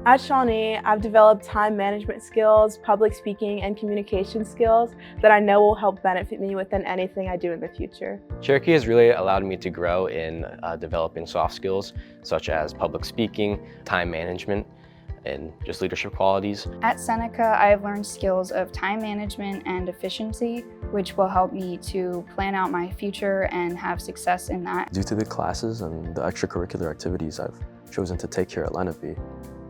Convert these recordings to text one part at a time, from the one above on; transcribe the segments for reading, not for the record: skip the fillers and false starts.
At Shawnee, I've developed time management skills, public speaking, and communication skills that I know will help benefit me within anything I do in the future. Cherokee has really allowed me to grow in developing soft skills such as public speaking, time management, and just leadership qualities. At Seneca, I have learned skills of time management and efficiency, which will help me to plan out my future and have success in that. Due to the classes and the extracurricular activities I've chosen to take here at Lenape,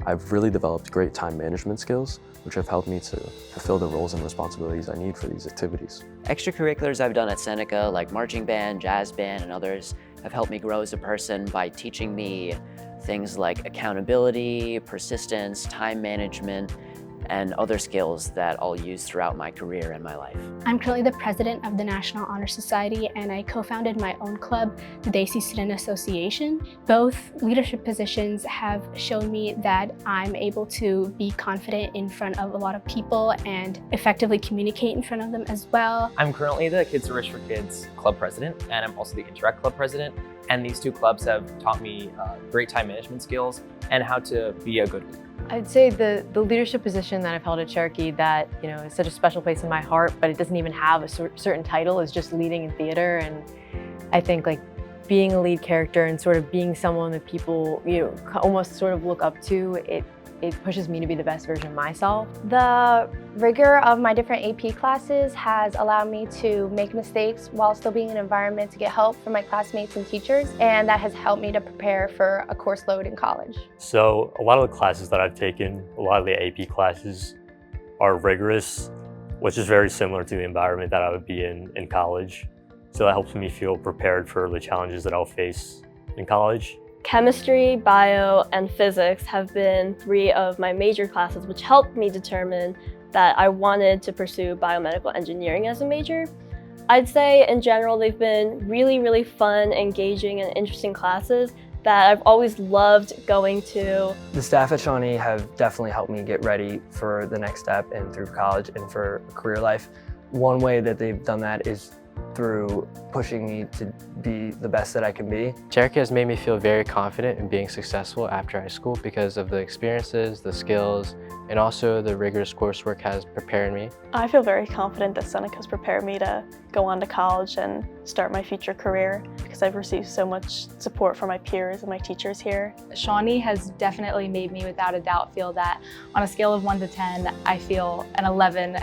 I've really developed great time management skills, which have helped me to fulfill the roles and responsibilities I need for these activities. Extracurriculars I've done at Seneca, like marching band, jazz band, and others, have helped me grow as a person by teaching me things like accountability, persistence, time management, and other skills that I'll use throughout my career and my life. I'm currently the president of the National Honor Society, and I co-founded my own club, the Desi Student Association. Both leadership positions have shown me that I'm able to be confident in front of a lot of people and effectively communicate in front of them as well. I'm currently the Kids Are Rich for Kids club president, and I'm also the Interact club president. And these two clubs have taught me great time management skills and how to be a good leader. I'd say the leadership position that I've held at Cherokee that, is such a special place in my heart, but it doesn't even have a certain title, is just leading in theater. And I think being a lead character and sort of being someone that people, almost sort of look up to, it pushes me to be the best version of myself. The rigor of my different AP classes has allowed me to make mistakes while still being in an environment to get help from my classmates and teachers, and that has helped me to prepare for a course load in college. So a lot of the classes that I've taken, a lot of the AP classes are rigorous, which is very similar to the environment that I would be in college. So that helps me feel prepared for the challenges that I'll face in college. Chemistry, bio, and physics have been three of my major classes, which helped me determine that I wanted to pursue biomedical engineering as a major. I'd say in general, they've been really, really fun, engaging, and interesting classes that I've always loved going to. The staff at Shawnee have definitely helped me get ready for the next step and through college and for career life. One way that they've done that is through pushing me to be the best that I can be. Cherokee has made me feel very confident in being successful after high school because of the experiences, the skills, and also the rigorous coursework has prepared me. I feel very confident that Seneca has prepared me to go on to college and start my future career because I've received so much support from my peers and my teachers here. Shawnee has definitely made me, without a doubt, feel that on a scale of 1 to 10, I feel an 11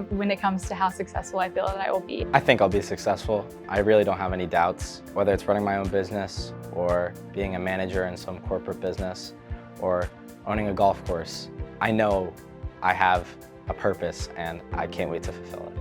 when it comes to how successful I feel that I will be. I think I'll be successful. I really don't have any doubts, whether it's running my own business or being a manager in some corporate business or owning a golf course. I know I have a purpose and I can't wait to fulfill it.